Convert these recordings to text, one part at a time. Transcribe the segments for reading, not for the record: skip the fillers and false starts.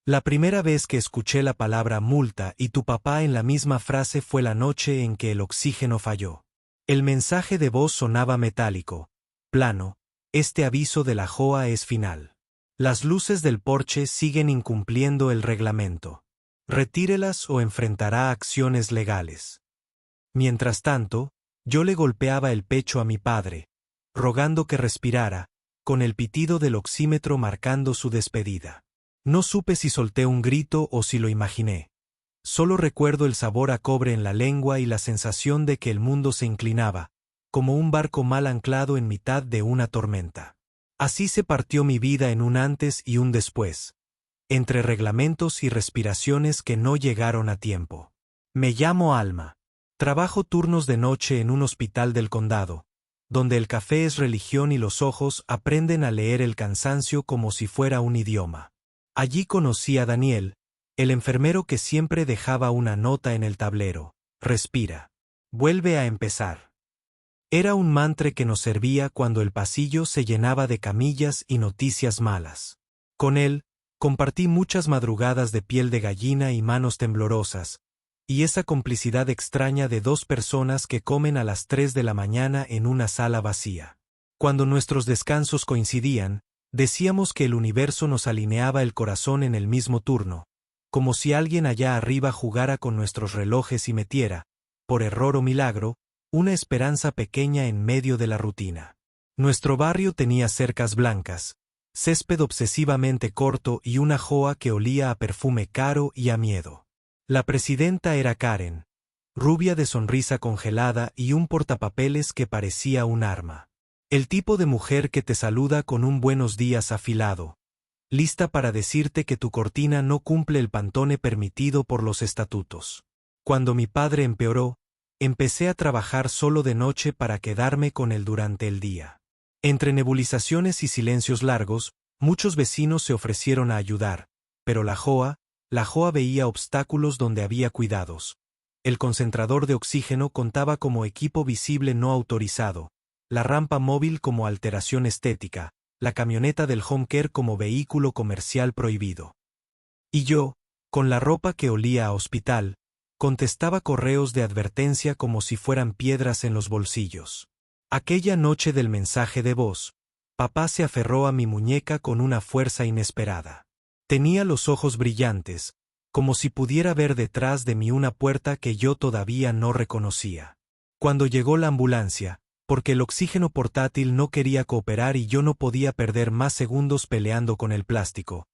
La primera vez que escuché la palabra multa y tu papá en la misma frase fue la noche en que el oxígeno falló. El mensaje de voz sonaba metálico, plano. Este aviso de la JOA es final. Las luces del porche siguen incumpliendo el reglamento. Retírelas o enfrentará acciones legales. Mientras tanto, yo le golpeaba el pecho a mi padre, rogando que respirara, con el pitido del oxímetro marcando su despedida. No supe si solté un grito o si lo imaginé. Solo recuerdo el sabor a cobre en la lengua y la sensación de que el mundo se inclinaba, como un barco mal anclado en mitad de una tormenta. Así se partió mi vida en un antes y un después, entre reglamentos y respiraciones que no llegaron a tiempo. Me llamo Alma. Trabajo turnos de noche en un hospital del condado, donde el café es religión y los ojos aprenden a leer el cansancio como si fuera un idioma. Allí conocí a Daniel, el enfermero que siempre dejaba una nota en el tablero: respira. Vuelve a empezar. Era un mantra que nos servía cuando el pasillo se llenaba de camillas y noticias malas. Con él, compartí muchas madrugadas de piel de gallina y manos temblorosas, y esa complicidad extraña de dos personas que comen a las 3 de la mañana en una sala vacía. Cuando nuestros descansos coincidían, decíamos que el universo nos alineaba el corazón en el mismo turno, como si alguien allá arriba jugara con nuestros relojes y metiera, por error o milagro, una esperanza pequeña en medio de la rutina. Nuestro barrio tenía cercas blancas, césped obsesivamente corto y una JOA que olía a perfume caro y a miedo. La presidenta era Karen, rubia de sonrisa congelada y un portapapeles que parecía un arma. El tipo de mujer que te saluda con un buenos días afilado, lista para decirte que tu cortina no cumple el pantone permitido por los estatutos. Cuando mi padre empeoró, empecé a trabajar solo de noche para quedarme con él durante el día. Entre nebulizaciones y silencios largos, muchos vecinos se ofrecieron a ayudar, pero la JOA veía obstáculos donde había cuidados. El concentrador de oxígeno contaba como equipo visible no autorizado, la rampa móvil como alteración estética, la camioneta del home care como vehículo comercial prohibido. Y yo, con la ropa que olía a hospital, contestaba correos de advertencia como si fueran piedras en los bolsillos. Aquella noche del mensaje de voz, papá se aferró a mi muñeca con una fuerza inesperada. Tenía los ojos brillantes, como si pudiera ver detrás de mí una puerta que yo todavía no reconocía. Cuando llegó la ambulancia, porque el oxígeno portátil no quería cooperar y yo no podía perder más segundos peleando con el plástico,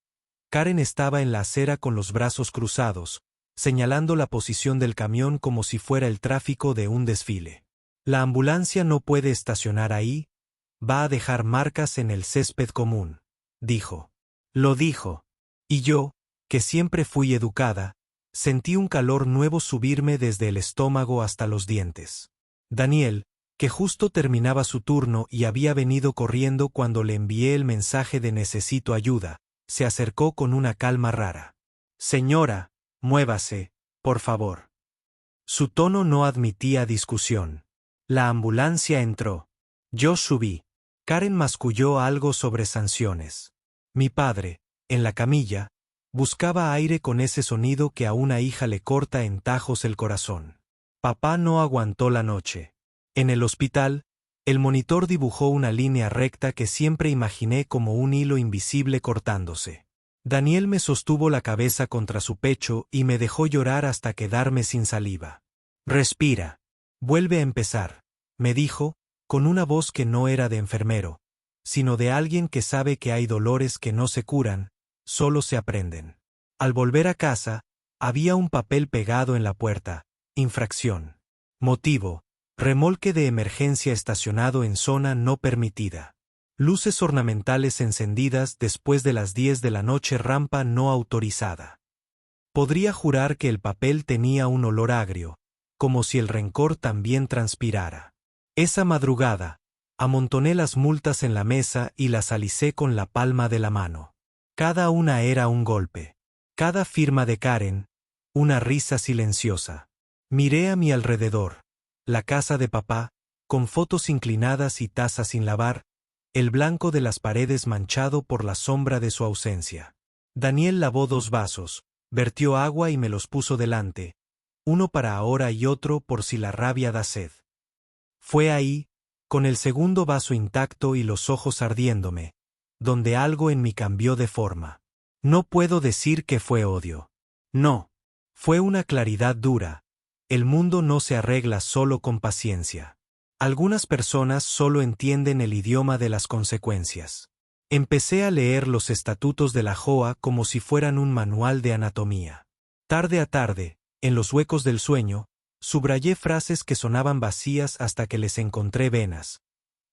Karen estaba en la acera con los brazos cruzados, señalando la posición del camión como si fuera el tráfico de un desfile. La ambulancia no puede estacionar ahí, va a dejar marcas en el césped común, dijo. Lo dijo. Y yo, que siempre fui educada, sentí un calor nuevo subirme desde el estómago hasta los dientes. Daniel, que justo terminaba su turno y había venido corriendo cuando le envié el mensaje de necesito ayuda, se acercó con una calma rara. Señora, muévase, por favor. Su tono no admitía discusión. La ambulancia entró. Yo subí. Karen masculló algo sobre sanciones. Mi padre, en la camilla, buscaba aire con ese sonido que a una hija le corta en tajos el corazón. Papá no aguantó la noche. En el hospital, el monitor dibujó una línea recta que siempre imaginé como un hilo invisible cortándose. Daniel me sostuvo la cabeza contra su pecho y me dejó llorar hasta quedarme sin saliva. Respira. Vuelve a empezar, me dijo, con una voz que no era de enfermero, sino de alguien que sabe que hay dolores que no se curan, solo se aprenden. Al volver a casa, había un papel pegado en la puerta: infracción. Motivo: remolque de emergencia estacionado en zona no permitida. Luces ornamentales encendidas después de las 10 de la noche, rampa no autorizada. Podría jurar que el papel tenía un olor agrio, como si el rencor también transpirara. Esa madrugada, amontoné las multas en la mesa y las alicé con la palma de la mano. Cada una era un golpe. Cada firma de Karen, una risa silenciosa. Miré a mi alrededor. La casa de papá, con fotos inclinadas y tazas sin lavar, el blanco de las paredes manchado por la sombra de su ausencia. Daniel lavó 2 vasos, vertió agua y me los puso delante, uno para ahora y otro por si la rabia da sed. Fue ahí, con el segundo vaso intacto y los ojos ardiéndome, donde algo en mí cambió de forma. No puedo decir que fue odio. No. Fue una claridad dura. El mundo no se arregla solo con paciencia. Algunas personas solo entienden el idioma de las consecuencias. Empecé a leer los estatutos de la JOA como si fueran un manual de anatomía. Tarde a tarde, en los huecos del sueño, subrayé frases que sonaban vacías hasta que les encontré venas.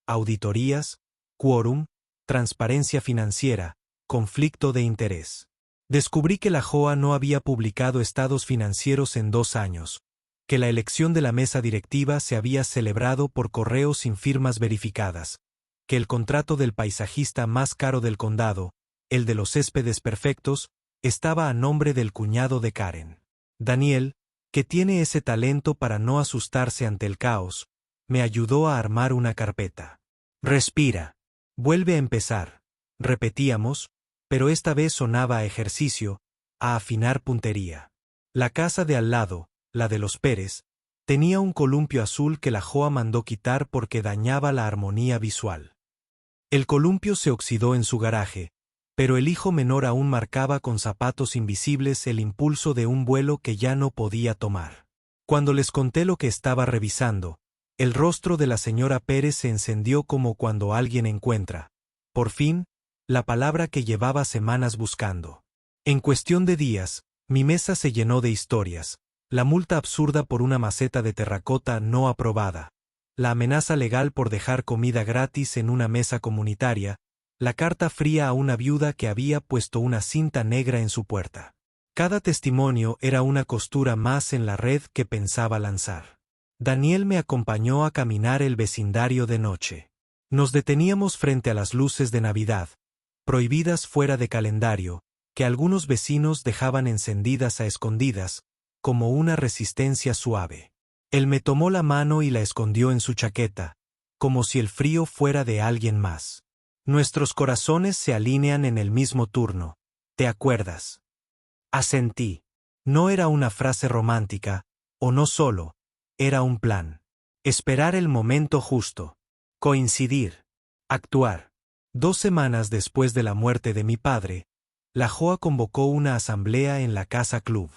Auditorías, quórum, transparencia financiera, conflicto de interés. Descubrí que la JOA no había publicado estados financieros en 2 años, que la elección de la mesa directiva se había celebrado por correo sin firmas verificadas, que el contrato del paisajista más caro del condado, el de los céspedes perfectos, estaba a nombre del cuñado de Karen. Daniel, que tiene ese talento para no asustarse ante el caos, me ayudó a armar una carpeta. Respira. Vuelve a empezar. Repetíamos, pero esta vez sonaba a ejercicio, a afinar puntería. La casa de al lado, la de los Pérez, tenía un columpio azul que la JOA mandó quitar porque dañaba la armonía visual. El columpio se oxidó en su garaje, pero el hijo menor aún marcaba con zapatos invisibles el impulso de un vuelo que ya no podía tomar. Cuando les conté lo que estaba revisando, el rostro de la señora Pérez se encendió como cuando alguien encuentra, por fin, la palabra que llevaba semanas buscando. En cuestión de días, mi mesa se llenó de historias, la multa absurda por una maceta de terracota no aprobada, la amenaza legal por dejar comida gratis en una mesa comunitaria, la carta fría a una viuda que había puesto una cinta negra en su puerta. Cada testimonio era una costura más en la red que pensaba lanzar. Daniel me acompañó a caminar el vecindario de noche. Nos deteníamos frente a las luces de Navidad, prohibidas fuera de calendario, que algunos vecinos dejaban encendidas a escondidas, como una resistencia suave. Él me tomó la mano y la escondió en su chaqueta, como si el frío fuera de alguien más. Nuestros corazones se alinean en el mismo turno, ¿te acuerdas? Asentí. No era una frase romántica, o no solo, era un plan. Esperar el momento justo. Coincidir. Actuar. 2 semanas después de la muerte de mi padre, la JOA convocó una asamblea en la Casa Club.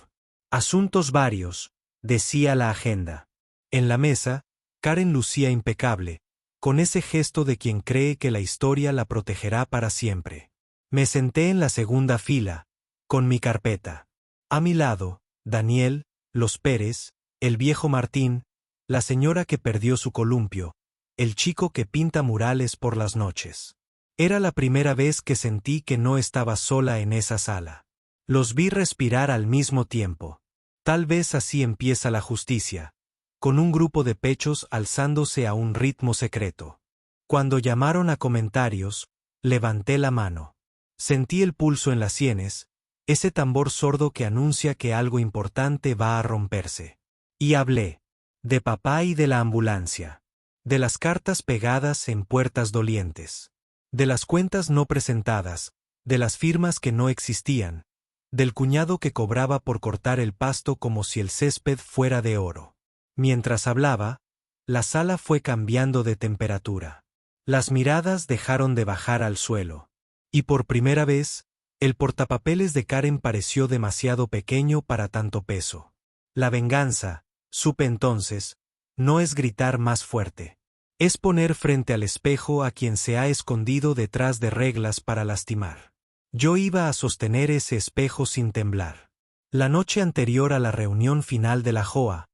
Asuntos varios, decía la agenda. En la mesa, Karen lucía impecable, con ese gesto de quien cree que la historia la protegerá para siempre. Me senté en la segunda fila, con mi carpeta. A mi lado, Daniel, los Pérez, el viejo Martín, la señora que perdió su columpio, el chico que pinta murales por las noches. Era la primera vez que sentí que no estaba sola en esa sala. Los vi respirar al mismo tiempo. Tal vez así empieza la justicia, con un grupo de pechos alzándose a un ritmo secreto. Cuando llamaron a comentarios, levanté la mano. Sentí el pulso en las sienes, ese tambor sordo que anuncia que algo importante va a romperse. Y hablé. De papá y de la ambulancia. De las cartas pegadas en puertas dolientes. De las cuentas no presentadas, de las firmas que no existían, del cuñado que cobraba por cortar el pasto como si el césped fuera de oro. Mientras hablaba, la sala fue cambiando de temperatura. Las miradas dejaron de bajar al suelo. Y por primera vez, el portapapeles de Karen pareció demasiado pequeño para tanto peso. La venganza, supe entonces, no es gritar más fuerte. Es poner frente al espejo a quien se ha escondido detrás de reglas para lastimar. Yo iba a sostener ese espejo sin temblar. La noche anterior a la reunión final de la JOA,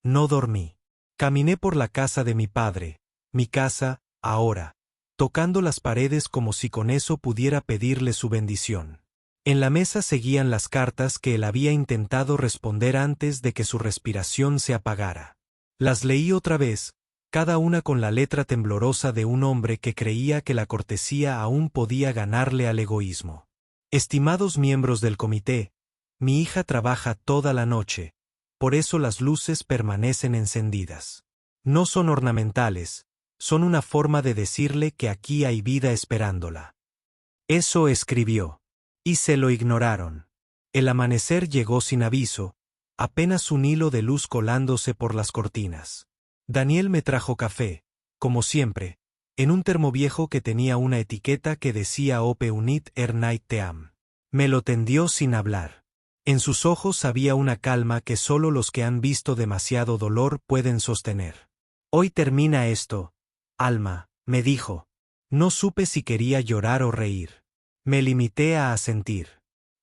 no dormí. Caminé por la casa de mi padre, mi casa, ahora, tocando las paredes como si con eso pudiera pedirle su bendición. En la mesa seguían las cartas que él había intentado responder antes de que su respiración se apagara. Las leí otra vez, cada una con la letra temblorosa de un hombre que creía que la cortesía aún podía ganarle al egoísmo. Estimados miembros del comité, mi hija trabaja toda la noche, por eso las luces permanecen encendidas. No son ornamentales, son una forma de decirle que aquí hay vida esperándola. Eso escribió. Y se lo ignoraron. El amanecer llegó sin aviso, apenas un hilo de luz colándose por las cortinas. Daniel me trajo café, como siempre, en un termo viejo que tenía una etiqueta que decía Ope unit night team. Me lo tendió sin hablar. En sus ojos había una calma que solo los que han visto demasiado dolor pueden sostener. Hoy termina esto, Alma, me dijo. No supe si quería llorar o reír. Me limité a asentir.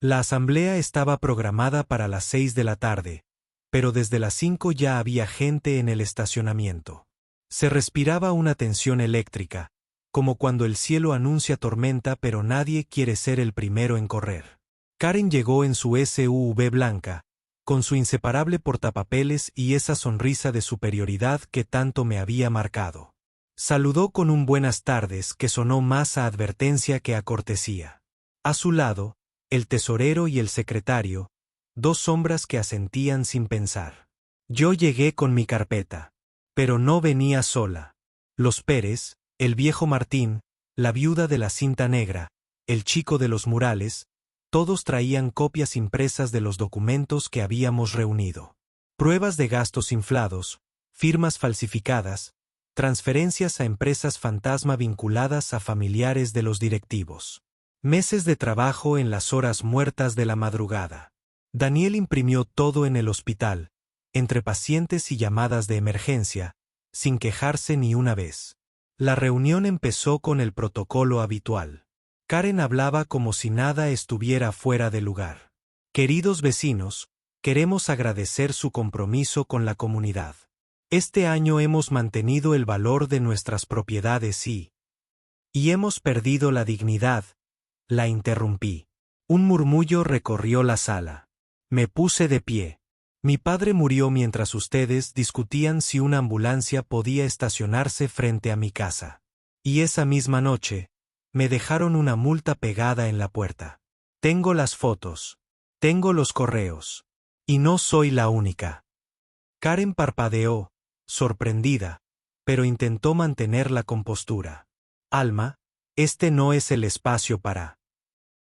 La asamblea estaba programada para las 6 de la tarde, pero desde las 5 ya había gente en el estacionamiento. Se respiraba una tensión eléctrica, como cuando el cielo anuncia tormenta pero nadie quiere ser el primero en correr. Karen llegó en su SUV blanca, con su inseparable portapapeles y esa sonrisa de superioridad que tanto me había marcado. Saludó con un buenas tardes que sonó más a advertencia que a cortesía. A su lado, el tesorero y el secretario, dos sombras que asentían sin pensar. Yo llegué con mi carpeta. Pero no venía sola. Los Pérez, el viejo Martín, la viuda de la cinta negra, el chico de los murales, todos traían copias impresas de los documentos que habíamos reunido. Pruebas de gastos inflados, firmas falsificadas, transferencias a empresas fantasma vinculadas a familiares de los directivos. Meses de trabajo en las horas muertas de la madrugada. Daniel imprimió todo en el hospital, entre pacientes y llamadas de emergencia, sin quejarse ni una vez. La reunión empezó con el protocolo habitual. Karen hablaba como si nada estuviera fuera de lugar. Queridos vecinos, queremos agradecer su compromiso con la comunidad. Este año hemos mantenido el valor de nuestras propiedades y hemos perdido la dignidad. La interrumpí. Un murmullo recorrió la sala. Me puse de pie. Mi padre murió mientras ustedes discutían si una ambulancia podía estacionarse frente a mi casa. Y esa misma noche, me dejaron una multa pegada en la puerta. Tengo las fotos. Tengo los correos. Y no soy la única. Karen parpadeó, sorprendida, pero intentó mantener la compostura. Alma, este no es el espacio para.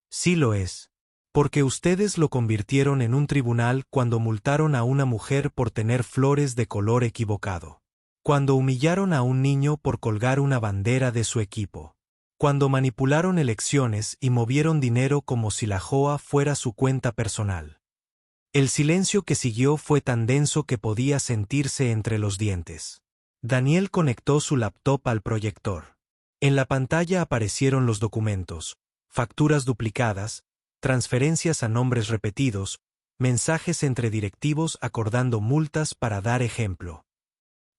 Sí lo es. Porque ustedes lo convirtieron en un tribunal cuando multaron a una mujer por tener flores de color equivocado. Cuando humillaron a un niño por colgar una bandera de su equipo. Cuando manipularon elecciones y movieron dinero como si la JOA fuera su cuenta personal. El silencio que siguió fue tan denso que podía sentirse entre los dientes. Daniel conectó su laptop al proyector. En la pantalla aparecieron los documentos, facturas duplicadas, transferencias a nombres repetidos, mensajes entre directivos acordando multas para dar ejemplo.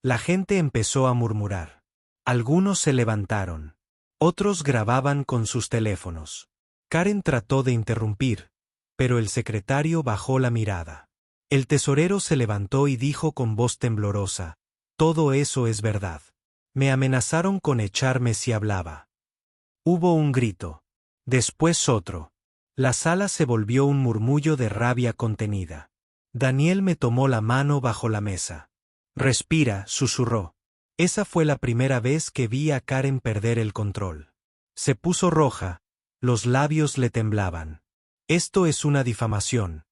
La gente empezó a murmurar. Algunos se levantaron. Otros grababan con sus teléfonos. Karen trató de interrumpir, pero el secretario bajó la mirada. El tesorero se levantó y dijo con voz temblorosa, «Todo eso es verdad. Me amenazaron con echarme si hablaba». Hubo un grito. Después otro. La sala se volvió un murmullo de rabia contenida. Daniel me tomó la mano bajo la mesa. «Respira», susurró. Esa fue la primera vez que vi a Karen perder el control. Se puso roja, los labios le temblaban. «Esto es una difamación.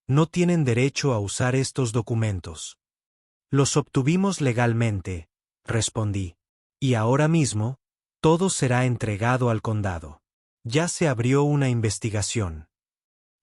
No tienen derecho a usar estos documentos». «Los obtuvimos legalmente», respondí. «Y ahora mismo, todo será entregado al condado. Ya se abrió una investigación».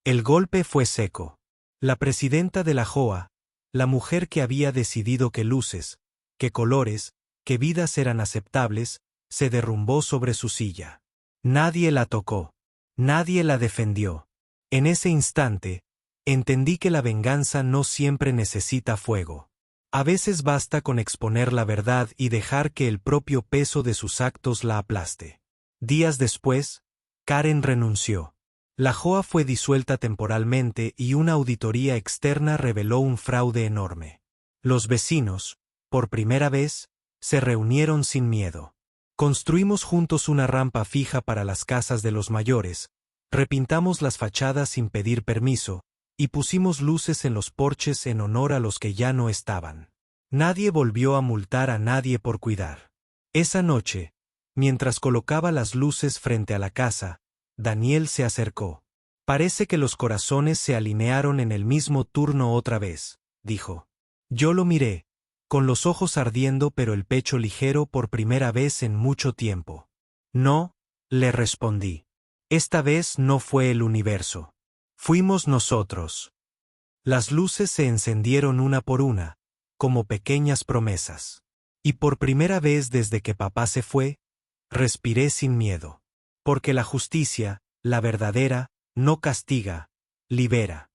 El golpe fue seco. La presidenta de la JOA, la mujer que había decidido qué luces, qué colores, qué vidas eran aceptables, se derrumbó sobre su silla. Nadie la tocó. Nadie la defendió. En ese instante, entendí que la venganza no siempre necesita fuego. A veces basta con exponer la verdad y dejar que el propio peso de sus actos la aplaste. Días después, Karen renunció. La JOA fue disuelta temporalmente y una auditoría externa reveló un fraude enorme. Los vecinos, por primera vez, se reunieron sin miedo. Construimos juntos una rampa fija para las casas de los mayores, repintamos las fachadas sin pedir permiso, y pusimos luces en los porches en honor a los que ya no estaban. Nadie volvió a multar a nadie por cuidar. Esa noche, mientras colocaba las luces frente a la casa, Daniel se acercó. Parece que los corazones se alinearon en el mismo turno otra vez, dijo. Yo lo miré, con los ojos ardiendo pero el pecho ligero por primera vez en mucho tiempo. No, le respondí. Esta vez no fue el universo. Fuimos nosotros. Las luces se encendieron una por una, como pequeñas promesas. Y por primera vez desde que papá se fue, respiré sin miedo. Porque la justicia, la verdadera, no castiga, libera.